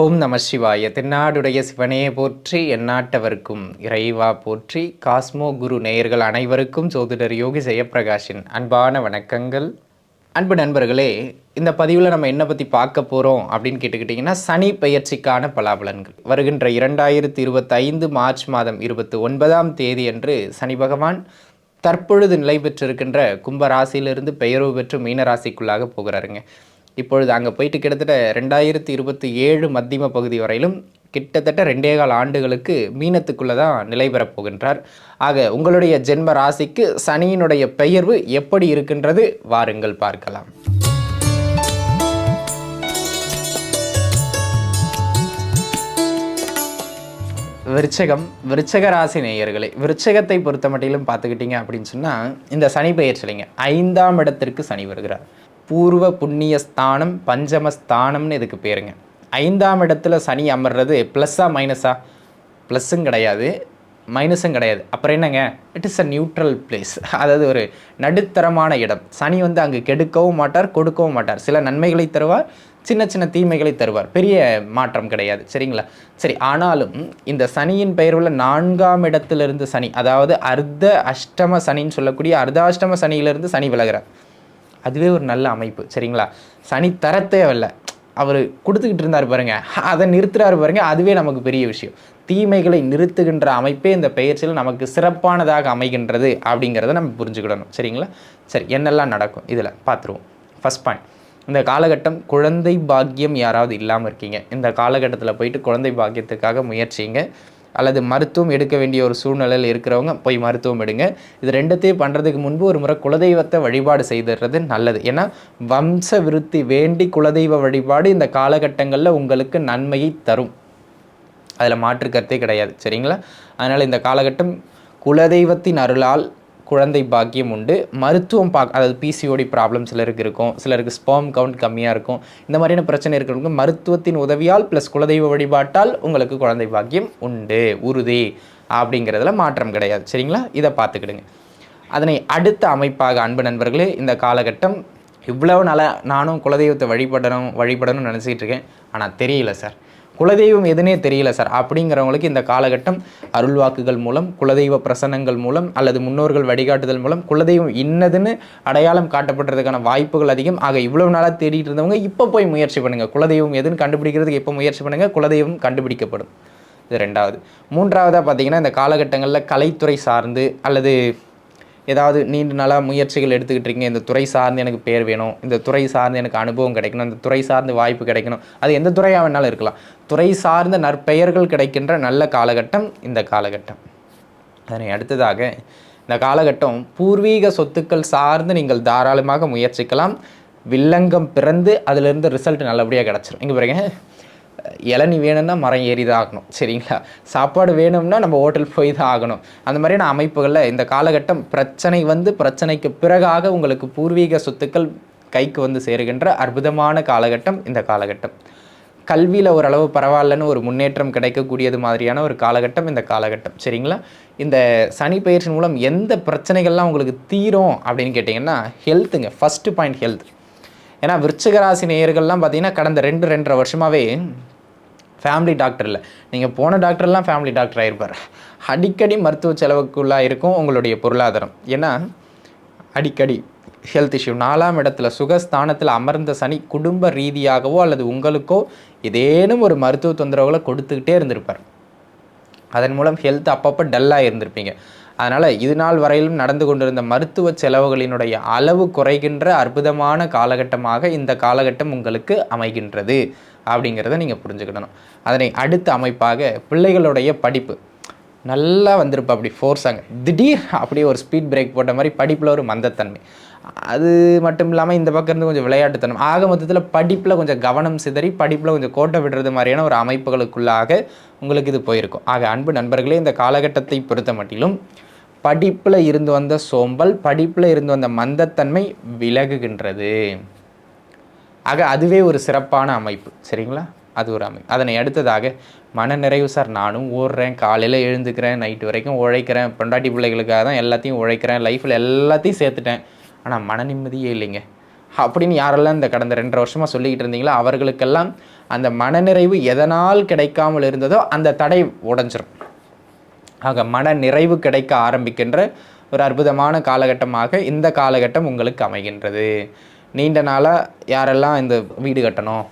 ஓம் நம சிவாய. தென்னாடுடைய சிவனே போற்றி, எந்நாட்டவர்க்கும் இறைவா போற்றி. காஸ்மோ குரு நேயர்கள் அனைவருக்கும் ஜோதிடர் யோகி ஜெயப்பிரகாஷின் அன்பான வணக்கங்கள். அன்பு நண்பர்களே, இந்த பதிவில் நம்ம என்ன பற்றி பார்க்க போகிறோம் அப்படின்னு கேட்டுக்கிட்டிங்கன்னா, சனி பெயர்ச்சிக்கான பலாபலன்கள். வருகின்ற 2025 மார்ச் மாதம் 29ஆம் தேதி அன்று சனி பகவான் தற்பொழுது நிலை பெற்றிருக்கின்ற கும்பராசியிலிருந்து பெயர்வு பெற்று மீனராசிக்குள்ளாக போகிறாருங்க. இப்பொழுது அங்கே போயிட்டு கிட்டத்தட்ட 2027 மத்தியம பகுதி வரையிலும் கிட்டத்தட்ட 2.25 ஆண்டுகளுக்கு மீனத்துக்குள்ளே தான் நிலை பெறப் போகின்றார். ஆக உங்களுடைய ஜென்ம ராசிக்கு சனியினுடைய பெயர்வு எப்படி இருக்கின்றது வாருங்கள் பார்க்கலாம். விருச்சக ராசி நேயர்களே, விருச்சகத்தை பொறுத்த மட்டிலும் பார்த்துக்கிட்டிங்க அப்படின்னு சொன்னால், இந்த சனி பெயர்ச்சிலைங்க 5ஆம் இடத்திற்கு சனி வருகிறார். பூர்வ புண்ணிய ஸ்தானம் பஞ்சமஸ்தானம்னு இதுக்கு பேருங்க. 5ஆம் இடத்துல சனி அமர்றது ப்ளஸ்ஸா மைனஸா? ப்ளஸ்ஸும் கிடையாது, மைனஸும் கிடையாது. அப்புறம் என்னங்க, it is a neutral place. அதாவது ஒரு நடுத்தரமான இடம். சனி அங்கே கெடுக்கவும் மாட்டார், கொடுக்கவும் மாட்டார். சில நன்மைகளை தருவார், சின்ன சின்ன தீமைகளை தருவார். பெரிய மாற்றம் கிடையாது, சரிங்களா? சரி, ஆனாலும் இந்த சனியின் பெயர்வில் 4ஆம் இடத்திலிருந்து சனி, அதாவது அர்த்த அஷ்டம சனின்னு சொல்லக்கூடிய அர்த்தாஷ்டம சனியிலிருந்து சனி விலகிறார். அதுவே ஒரு நல்ல அமைப்பு, சரிங்களா? சனி தரத்தேவையில்ல, அவர் கொடுத்துக்கிட்டு இருந்தார் பாருங்க, அதை நிறுத்துறாரு பாருங்க, அதுவே நமக்கு பெரிய விஷயம். தீமைகளை நிறுத்துகின்ற அமைப்பே இந்த பெயர்ச்சியில் நமக்கு சிறப்பானதாக அமைகின்றது அப்படிங்கிறத நம்ம புரிஞ்சுக்கிடணும், சரிங்களா? சரி, என்னெல்லாம் நடக்கும் இதில் பார்த்துருவோம். ஃபர்ஸ்ட் பாயிண்ட், இந்த காலகட்டம் குழந்தை பாக்கியம் யாராவது இல்லாமல் இருக்கீங்க, இந்த காலகட்டத்தில் போயிட்டு குழந்தை பாக்கியத்துக்காக முயற்சிங்க. அல்லது மருத்துவம் எடுக்க வேண்டிய ஒரு சூழ்நிலையில் இருக்கிறவங்க போய் மருத்துவம் எடுங்க. இது ரெண்டுத்தையும் பண்ணுறதுக்கு முன்பு ஒரு முறை குலதெய்வத்தை வழிபாடு செய்துடுறது நல்லது. ஏன்னா வம்ச விருத்தி வேண்டி குலதெய்வ வழிபாடு இந்த காலகட்டங்களில் உங்களுக்கு நன்மையை தரும், அதில் மாற்று கருத்தே கிடையாது, சரிங்களா? அதனால் இந்த காலகட்டம் குலதெய்வத்தின் அருளால் குழந்தை பாக்கியம் உண்டு. மருத்துவம் அதாவது பிசிஓடி ப்ராப்ளம் சிலருக்கு இருக்கும், சிலருக்கு ஸ்பெர்ம் கவுண்ட் கம்மியாக இருக்கும். இந்த மாதிரியான பிரச்சனை இருக்கிறவங்க மருத்துவத்தின் உதவியால் ப்ளஸ் குலதெய்வ வழிபாட்டால் உங்களுக்கு குழந்தை பாக்கியம் உண்டு, உறுதி அப்படிங்கிறதுல மாற்றம் கிடையாது, சரிங்களா? இதை பார்த்துக்கிடுங்க. அதனை அடுத்த அமைப்பாக அன்பு நண்பர்களே, இந்த காலகட்டம் இவ்வளவு நாளாக நானும் குலதெய்வத்தை வழிபடணும்னு நினச்சிக்கிட்டு இருக்கேன், ஆனால் தெரியல சார், குலதெய்வம் எதுனே தெரியல சார் அப்படிங்கிறவங்களுக்கு இந்த காலகட்டம் அருள்வாக்குகள் மூலம், குலதெய்வ பிரசன்னங்கள் மூலம் அல்லது முன்னோர்கள் வழிகாட்டுதல் மூலம் குலதெய்வம் இன்னதுன்னு அடையாளம் காட்டப்படுறதுக்கான வாய்ப்புகள் அதிகம். ஆக இவ்வளவு நாளாக தேடிட்டு இருந்தவங்க இப்போ போய் முயற்சி பண்ணுங்கள். குலதெய்வம் எதுன்னு கண்டுபிடிக்கிறதுக்கு எப்போ முயற்சி பண்ணுங்கள், குலதெய்வம் கண்டுபிடிக்கப்படும். இது ரெண்டாவது. மூன்றாவதாக பார்த்தீங்கன்னா, இந்த காலகட்டங்களில் கலைத்துறை சார்ந்து அல்லது ஏதாவது நீண்ட நாளாக முயற்சிகள் எடுத்துக்கிட்டு இருக்கீங்க, இந்த துறை சார்ந்து எனக்கு பேர் வேணும், இந்த துறை சார்ந்து எனக்கு அனுபவம் கிடைக்கணும், இந்த துறை சார்ந்து வாய்ப்பு கிடைக்கணும், அது எந்த துறையாக வேணாலும் இருக்கலாம். துறை சார்ந்த நற்பெயர்கள் கிடைக்கின்ற நல்ல காலகட்டம் இந்த காலகட்டம். அதனை அடுத்ததாக இந்த காலகட்டம் பூர்வீக சொத்துக்கள் சார்ந்து நீங்கள் தாராளமாக முயற்சிக்கலாம். வில்லங்கம் பிறந்து அதிலிருந்து ரிசல்ட் நல்லபடியாக கிடச்சிரும். இங்கே பாருங்க, இளநி வேணும்னா மரம் ஏறி தான் ஆகணும், சரிங்களா? சாப்பாடு வேணும்னா நம்ம ஹோட்டல் போய் தான் ஆகணும். அந்த மாதிரியான அமைப்புகளில் இந்த காலகட்டம் பிரச்சனைக்கு பிறகாக உங்களுக்கு பூர்வீக சொத்துக்கள் கைக்கு சேருகின்ற அற்புதமான காலகட்டம் இந்த காலகட்டம். கல்வியில் ஓரளவு பரவாயில்லன்னு ஒரு முன்னேற்றம் கிடைக்கக்கூடியது மாதிரியான ஒரு காலகட்டம் இந்த காலகட்டம், சரிங்களா? இந்த சனி பயிற்சி மூலம் எந்த பிரச்சனைகள்லாம் உங்களுக்கு தீரும் அப்படின்னு கேட்டிங்கன்னா, ஹெல்த்துங்க. First point health. ஏன்னா விருச்சிக ராசி நேயர்கள்லாம் பார்த்தீங்கன்னா கடந்த 2-2.5 வருஷமாகவே ஃபேமிலி டாக்டர் இல்லை, நீங்கள் போன டாக்டர்லாம் ஃபேமிலி டாக்டர் ஆகிருப்பார். அடிக்கடி மருத்துவ செலவுக்குள்ளாக இருக்கும் உங்களுடைய பொருளாதாரம். ஏன்னா அடிக்கடி ஹெல்த் இஷ்யூ. 4ஆம் இடத்துல சுகஸ்தானத்தில் அமர்ந்த சனி குடும்ப ரீதியாகவோ அல்லது உங்களுக்கோ ஏதேனும் ஒரு மருத்துவ தொந்தரவுகளை கொடுத்துக்கிட்டே இருந்திருப்பார். அதன் மூலம் ஹெல்த் அப்பப்போ டல்லாக இருந்திருப்பீங்க. அதனால் இது நாள் வரையிலும் நடந்து கொண்டிருந்த மருத்துவ செலவுகளினுடைய அளவு குறைகின்ற அற்புதமான காலகட்டமாக இந்த காலகட்டம் உங்களுக்கு அமைகின்றது அப்படிங்கிறத நீங்கள் புரிஞ்சுக்கிடணும். அதனை அடுத்த அமைப்பாக பிள்ளைகளுடைய படிப்பு நல்லா வந்திருப்பா, அப்படி ஃபோர்ஸாங்க திடீர் அப்படியே ஒரு ஸ்பீட் பிரேக் போட்ட மாதிரி படிப்பில் ஒரு மந்தத்தன்மை. அது மட்டும் இல்லாமல் இந்த பக்கம் இருந்து கொஞ்சம் விளையாட்டுத்தனம். ஆக மொத்தத்தில் படிப்பில் கொஞ்சம் கவனம் சிதறி படிப்பில் கொஞ்சம் கோட்டை விடுறது மாதிரியான ஒரு அமைப்புகளுக்குள்ளாக உங்களுக்கு இது போயிருக்கும். ஆக அன்பு நண்பர்களே, இந்த காலகட்டத்தை பொறுத்த மட்டிலும் படிப்பில் இருந்து வந்த சோம்பல், படிப்பில் இருந்து வந்த மந்தத்தன்மை விலகுகின்றது. ஆக அதுவே ஒரு சிறப்பான அமைப்பு, சரிங்களா? அது ஒரு அமைப்பு. அதனை அடுத்ததாக மனநிறைவு. சார், நானும் ஓடுறேன், காலையில் எழுந்துக்கிறேன், நைட்டு வரைக்கும் உழைக்கிறேன், பொண்டாட்டி பிள்ளைகளுக்காக தான் எல்லாத்தையும் உழைக்கிறேன், லைஃப்பில் எல்லாத்தையும் சேர்த்துட்டேன், ஆனால் மன நிம்மதியே இல்லைங்க அப்படின்னு யாரெல்லாம் இந்த கடந்த 2.5 வருஷமாக சொல்லிக்கிட்டு இருந்தீங்களோ அவர்களுக்கெல்லாம் அந்த மனநிறைவு எதனால் கிடைக்காமல் இருந்ததோ அந்த தடை உடைஞ்சிரும். ஆக மன நிறைவு கிடைக்க ஆரம்பிக்கின்ற ஒரு அற்புதமான காலகட்டமாக இந்த காலகட்டம் உங்களுக்கு அமைகின்றது. நீண்ட நாளாக யாரெல்லாம் இந்த வீடு கட்டணும்,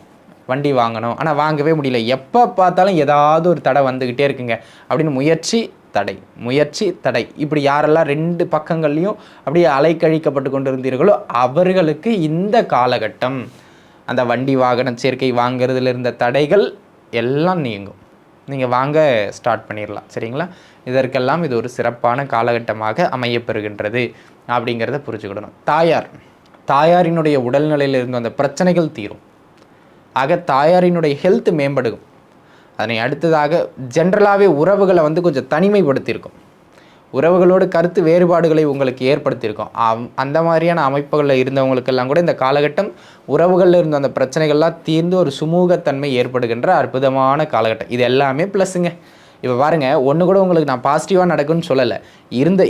வண்டி வாங்கணும், ஆனால் வாங்கவே முடியல, எப்போ பார்த்தாலும் ஏதாவது ஒரு தடை வந்துக்கிட்டே இருக்குங்க அப்படின்னு முயற்சி தடை இப்படி யாரெல்லாம் 2 பக்கங்கள்லையும் அப்படியே அலைக்கழிக்கப்பட்டு கொண்டு இருந்தீர்களோ அவர்களுக்கு இந்த காலகட்டம் அந்த வண்டி வாகன சேர்க்கை வாங்கிறதுல இருந்த தடைகள் எல்லாம் நீங்கும். நீங்கள் வாங்க ஸ்டார்ட் பண்ணிடலாம். சரிங்களா? இதற்கெல்லாம் இது ஒரு சிறப்பான காலகட்டமாக அமையப்பெறுகின்றது அப்படிங்கிறத புரிஞ்சுக்கிடணும். தாயாரினுடைய உடல்நிலையில் இருந்து அந்த பிரச்சனைகள் தீரும். ஆக தாயாரினுடைய ஹெல்த் மேம்படும். அதனை அடுத்ததாக ஜென்ரலாகவே உறவுகளை கொஞ்சம் தனிமைப்படுத்தியிருக்கும். உறவுகளோடு கருத்து வேறுபாடுகளை உங்களுக்கு ஏற்படுத்தியிருக்கும். அந்த மாதிரியான அமைப்புகளில் இருந்தவங்களுக்கெல்லாம் கூட இந்த காலகட்டம் உறவுகளில் இருந்த அந்த பிரச்சனைகள்லாம் தீர்ந்து ஒரு சுமூகத்தன்மை ஏற்படுகின்ற அற்புதமான காலகட்டம். இது எல்லாமே ப்ளஸ்ஸுங்க. இப்போ பாருங்கள், ஒன்று கூட உங்களுக்கு நான் பாசிட்டிவாக நடக்கும்னு சொல்லலை.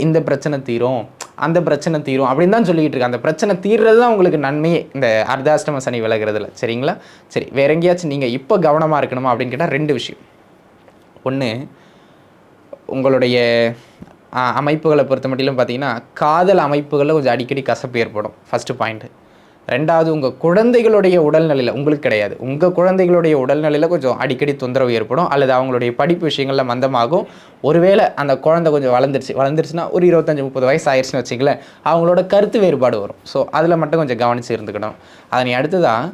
இந்த பிரச்சனை தீரும், அந்த பிரச்சனை தீரும் அப்படின்னு தான் சொல்லிக்கிட்டு இருக்கேன். அந்த பிரச்சனை தீர்றது தான் உங்களுக்கு நன்மையே இந்த அர்த்தாஷ்டம சனி விலகிறதுல. சரிங்களா? சரி, வேற எங்கேயாச்சும் நீங்கள் இப்போ கவனமாக இருக்கணுமா அப்படின்னு கேட்டால் 2 விஷயம். ஒன்று, உங்களுடைய அமைப்புகளை பொறுத்த மட்டிலும் பார்த்தீங்கன்னா காதல் அமைப்புகளில் கொஞ்சம் அடிக்கடி கசப்பு ஏற்படும். First point. 2வது, உங்கள் குழந்தைகளுடைய உடல்நிலையில், உங்களுக்கு கிடையாது, உங்கள் குழந்தைகளுடைய உடல்நிலையில் கொஞ்சம் அடிக்கடி தொந்தரவு ஏற்படும். அல்லது அவங்களுடைய படிப்பு விஷயங்களில் மந்தமாகும். ஒருவேளை அந்த குழந்தை கொஞ்சம் வளர்ந்துருச்சுன்னா ஒரு 25-30 வயசு ஆயிடுச்சுன்னு வச்சுங்களேன், அவங்களோட கருத்து வேறுபாடு வரும். ஸோ அதில் மட்டும் கொஞ்சம் கவனித்து இருந்துக்கணும். அதனை அடுத்துதான்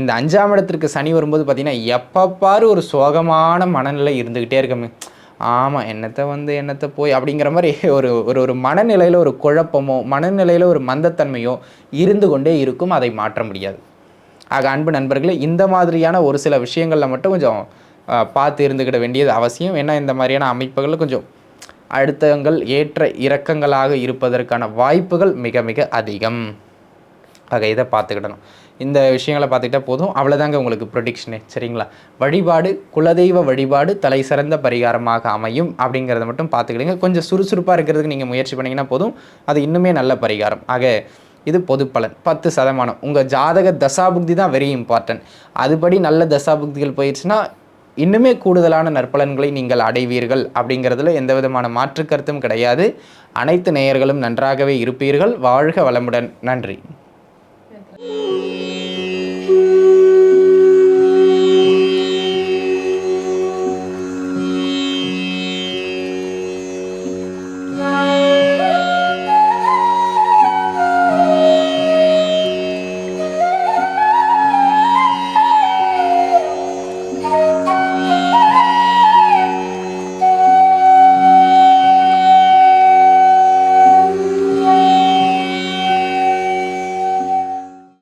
இந்த 5ஆம் இடத்திற்கு சனி வரும்போது பார்த்திங்கன்னா எப்போ பாரு ஒரு சோகமான மனநிலை இருந்துக்கிட்டே இருக்கமே. ஆமாம், என்னத்தை போய் அப்படிங்கிற மாதிரி ஒரு ஒரு மனநிலையில் ஒரு குழப்பமோ மனநிலையில் ஒரு மந்தத்தன்மையோ இருந்து கொண்டே இருக்கும். அதை மாற்ற முடியாது. ஆக அன்பு நண்பர்களே, இந்த மாதிரியான ஒரு சில விஷயங்களில் மட்டும் கொஞ்சம் பார்த்து இருந்துக்கிட வேண்டியது அவசியம். ஏன்னா இந்த மாதிரியான அமைப்புகளில் கொஞ்சம் அழுத்தங்கள் ஏற்ற இறக்கங்களாக இருப்பதற்கான வாய்ப்புகள் மிக மிக அதிகம். ஆக இதை பார்த்துக்கிடணும். இந்த விஷயங்களை பார்த்துக்கிட்டா போதும். அவ்வளோதாங்க உங்களுக்கு ப்ரொடிக்ஷனே. சரிங்களா? வழிபாடு, குலதெய்வ வழிபாடு தலை சிறந்த பரிகாரமாக அமையும் அப்படிங்கிறத மட்டும் பார்த்துக்கிடுங்க. கொஞ்சம் சுறுசுறுப்பாக இருக்கிறதுக்கு நீங்கள் முயற்சி பண்ணிங்கன்னா போதும். அது இன்னுமே நல்ல பரிகாரம். ஆக இது பொது பலன் 10%. உங்கள் ஜாதக தசாபுக்தி தான் வெரி இம்பார்ட்டன்ட். அதுபடி நல்ல தசாபுக்திகள் போயிடுச்சுன்னா இன்னுமே கூடுதலான நற்பலன்களை நீங்கள் அடைவீர்கள் அப்படிங்கிறதுல எந்த விதமான மாற்று கருத்தும் கிடையாது. அனைத்து நேயர்களும் நன்றாகவே இருப்பீர்கள். வாழ்க வளமுடன். நன்றி.